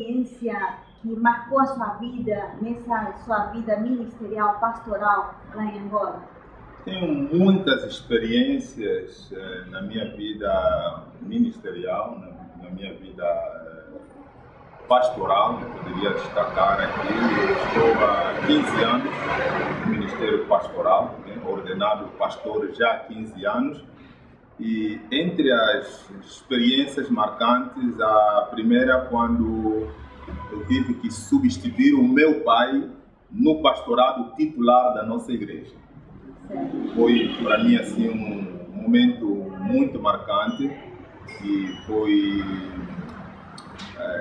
experiência que marcou a sua vida, nessa sua vida ministerial, pastoral lá em Angola? Tenho muitas experiências na minha vida ministerial, na minha vida pastoral. Eu poderia destacar aqui, eu estou há 15 anos no Ministério Pastoral, ordenado pastor já há 15 anos. E entre as experiências marcantes, a primeira quando eu tive que substituir o meu pai no pastorado titular da nossa igreja. Foi para mim assim um momento muito marcante, e foi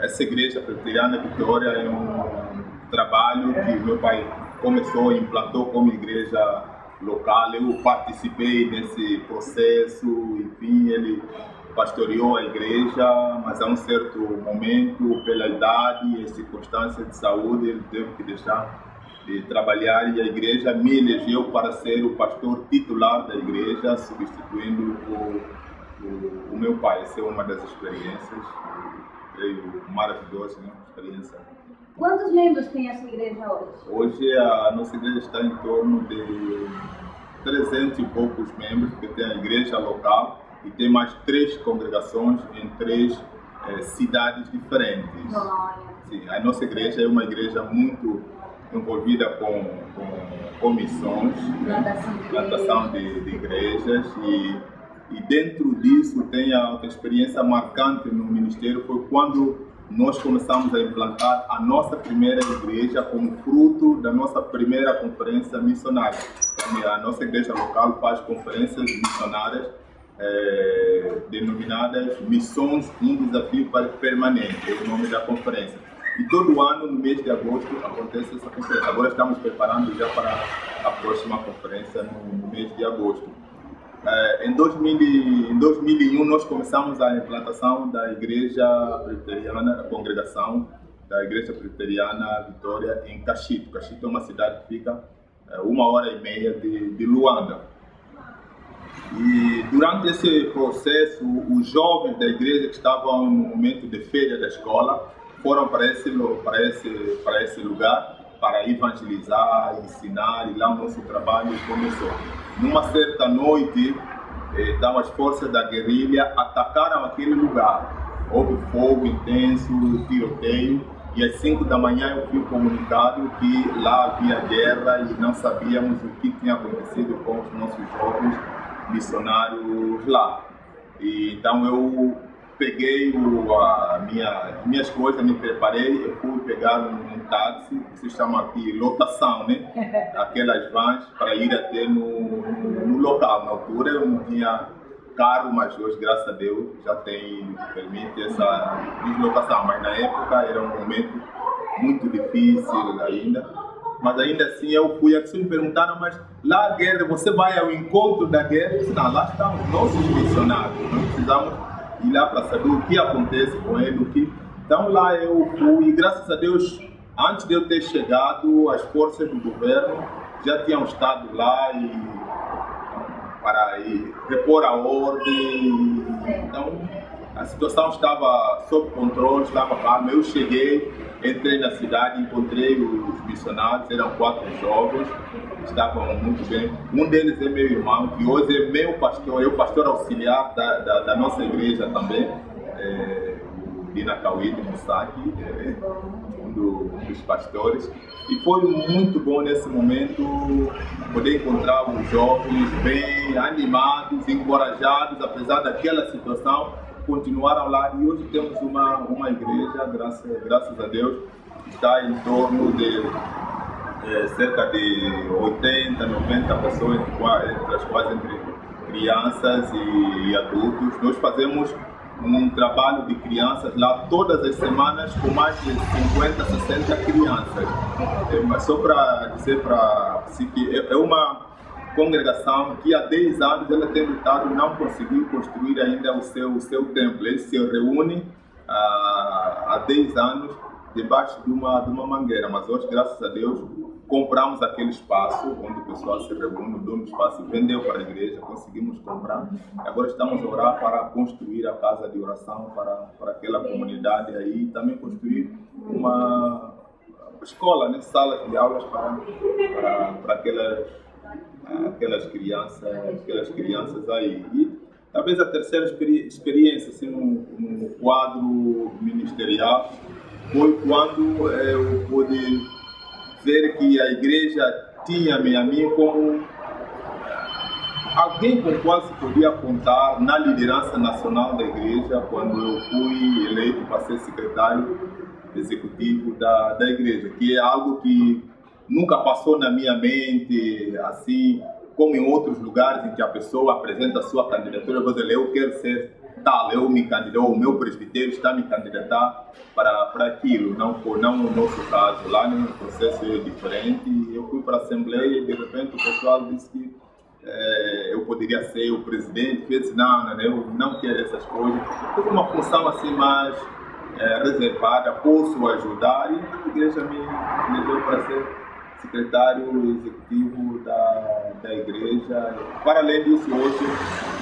essa igreja presbiteriana Vitória é um trabalho que meu pai começou e implantou como igreja local. Eu participei nesse processo, enfim, ele pastoreou a igreja, mas a um certo momento, pela idade e circunstâncias de saúde, ele teve que deixar de trabalhar, e a igreja me elegeu para ser o pastor titular da igreja, substituindo o meu pai. Essa é uma das experiências, creio, maravilhosas, né? Experiência. Quantos membros tem a sua igreja hoje? Hoje a nossa igreja está em torno de 300 e poucos membros, porque tem a igreja local e tem mais 3 congregações em 3 cidades diferentes. Sim, a nossa igreja é uma igreja muito envolvida com missões, plantação de igrejas, e dentro disso tem a outra experiência marcante no ministério. Foi quando nós começamos a implantar a nossa primeira igreja como fruto da nossa primeira conferência missionária. A nossa igreja local faz conferências missionárias denominadas Missões, um Desafio Permanente, é o nome da conferência. E todo ano, no mês de agosto, acontece essa conferência. Agora estamos preparando já para a próxima conferência no mês de agosto. Em 2001, nós começamos a implantação da Igreja Presbiteriana, a congregação da Igreja Presbiteriana Vitória em Cachito. Cachito é uma cidade que fica 1h30 de Luanda. E durante esse processo, os jovens da igreja que estavam no momento de férias da escola foram para esse lugar para evangelizar, ensinar, e lá o nosso trabalho começou. Numa certa noite, então, as forças da guerrilha atacaram aquele lugar. Houve fogo intenso, tiroteio, e às 5 da manhã eu fui comunicado que lá havia guerra e não sabíamos o que tinha acontecido com os nossos jovens missionários lá. E então eu peguei minhas coisas, me preparei, eu fui pegar um táxi, que se chama aqui lotação, né? Aquelas vans para ir até no local. Na altura eu não tinha carro, mas hoje, graças a Deus, já tem, permite essa deslocação. Mas na época era um momento muito difícil ainda. Mas ainda assim eu fui, as pessoas me perguntaram, mas lá a guerra, você vai ao encontro da guerra? Eu disse, não, lá estão os nossos missionários, nós precisamos ir lá para saber o que acontece com ele, Então lá eu fui, e graças a Deus, antes de eu ter chegado, as forças do governo já tinham estado lá para repor a ordem. Então a situação estava sob controle, estava calma. Eu cheguei, entrei na cidade, encontrei os missionários, eram 4 jovens, estavam muito bem. Um deles é meu irmão, que hoje é meu pastor, é o pastor auxiliar da nossa igreja também, o Dina Cauíde Musaki, um dos pastores. E foi muito bom nesse momento poder encontrar os jovens bem animados, encorajados, apesar daquela situação, continuaram lá, e hoje temos uma igreja, graças a Deus, que está em torno de cerca de 80, 90 pessoas, entre as quais entre crianças e adultos. Nós fazemos um trabalho de crianças lá todas as semanas com mais de 50, 60 crianças. Mas só para dizer para você que é uma congregação que há 10 anos ela tem lutado, não conseguiu construir ainda o seu templo. Ele se reúne há 10 anos debaixo de uma mangueira, mas hoje, graças a Deus, compramos aquele espaço onde o pessoal se reúne, o dono do espaço vendeu para a igreja, conseguimos comprar. Agora estamos a orar para construir a casa de oração para aquela comunidade aí, e também construir uma escola, né? Salas de aulas para aquelas crianças aí. E talvez a terceira experiência assim, no quadro ministerial foi quando eu pude ver que a igreja tinha-me a mim como alguém com o qual se podia contar na liderança nacional da igreja quando eu fui eleito para ser secretário executivo da igreja, que é algo que nunca passou na minha mente, assim como em outros lugares em que a pessoa apresenta a sua candidatura, eu vou dizer, eu quero ser tal, eu me candidato, o meu presbítero está a me candidatar para aquilo, não no nosso caso, lá no processo é diferente, eu fui para a Assembleia e de repente o pessoal disse que eu poderia ser o presidente, eu disse, não, eu não quero essas coisas, tenho uma função assim mais reservada, posso ajudar, e a igreja me deu para ser secretário executivo da igreja. Para além disso, hoje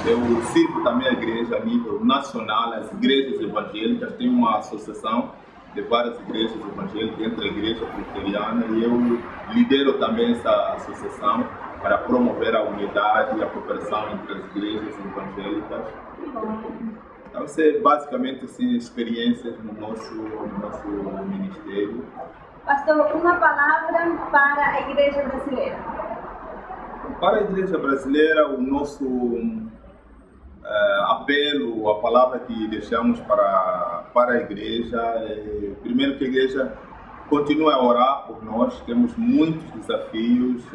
eu sirvo também a igreja a nível nacional, as igrejas evangélicas, tem uma associação de várias igrejas evangélicas, entre a igreja presbiteriana, e eu lidero também essa associação para promover a unidade e a cooperação entre as igrejas evangélicas. Então, isso é basicamente assim, experiências no nosso ministério. Pastor, uma palavra para a igreja brasileira. Para a igreja brasileira, o nosso apelo, a palavra que deixamos para a igreja é, primeiro, que a igreja continue a orar por nós. Temos muitos desafios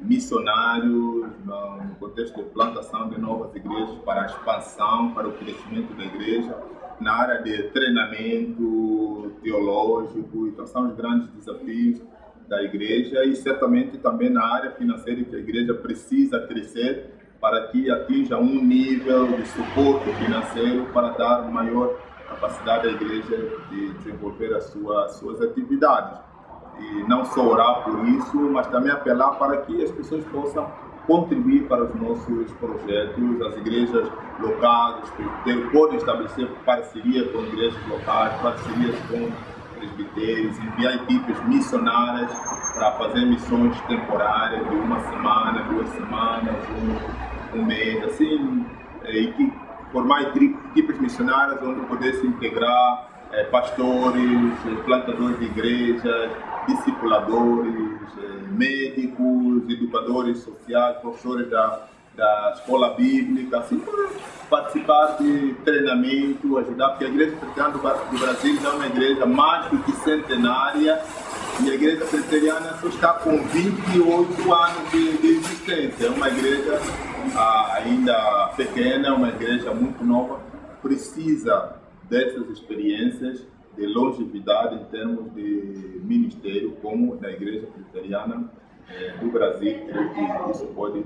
missionários no contexto de plantação de novas igrejas, para a expansão, para o crescimento da igreja, na área de treinamento teológico. Então são os grandes desafios da igreja, e certamente também na área financeira, que a igreja precisa crescer para que atinja um nível de suporte financeiro para dar maior capacidade à igreja de desenvolver as suas atividades. E não só orar por isso, mas também apelar para que as pessoas possam contribuir para os nossos projetos. As igrejas locais podem estabelecer parceria com igrejas locais, parcerias com presbitérios, enviar equipes missionárias para fazer missões temporárias de uma semana, 2 semanas, um mês, assim, e formar equipes missionárias onde pudesse integrar pastores, plantadores de igrejas, discipuladores, médicos, educadores sociais, professores da escola bíblica, assim, para participar de treinamento, ajudar, porque a Igreja Presbiteriana do Brasil é uma igreja mais do que centenária, e a Igreja Presbiteriana só está com 28 anos de existência. É uma igreja ainda pequena, uma igreja muito nova, precisa dessas experiências de longevidade em termos de ministério, como da Igreja Presbiteriana do Brasil. Creio que isso pode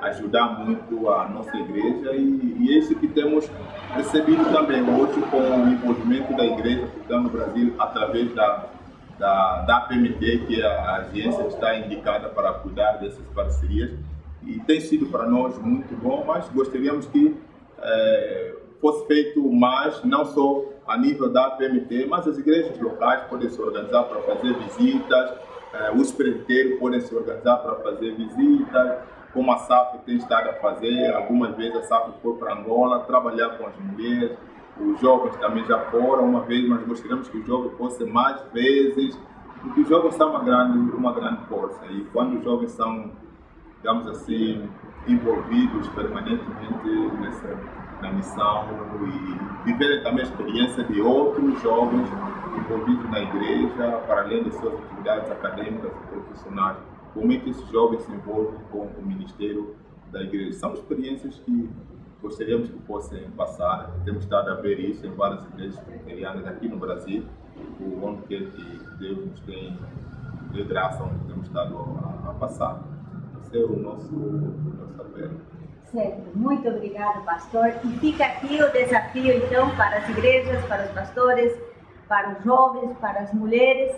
ajudar muito a nossa igreja, e é isso que temos percebido também hoje com o envolvimento da Igreja Presbiteriana no Brasil através da APMT, que é a agência que está indicada para cuidar dessas parcerias, e tem sido para nós muito bom, mas gostaríamos que fosse feito mais, não só a nível da APMT, mas as igrejas locais podem se organizar para fazer visitas, os presbitérios podem se organizar para fazer visitas, como a SAF tem estado a fazer. Algumas vezes a SAF foi para Angola trabalhar com as mulheres, os jovens também já foram uma vez, mas gostaríamos que os jovens fossem mais vezes, porque os jovens são uma grande força, e quando os jovens são, digamos assim, envolvidos permanentemente na missão e viverem também a experiência de outros jovens envolvidos na igreja, para além das suas atividades acadêmicas e profissionais, como é que esses jovens se envolvem com o ministério da igreja. São experiências que gostaríamos que fossem passar. Temos estado a ver isso em várias igrejas presbiterianas aqui no Brasil, onde quer que Deus nos tem de graça, onde temos estado a passar. Esse é o nosso apelo. Certo, muito obrigado, pastor. E fica aqui o desafio, então, para as igrejas, para os pastores, para os jovens, para as mulheres,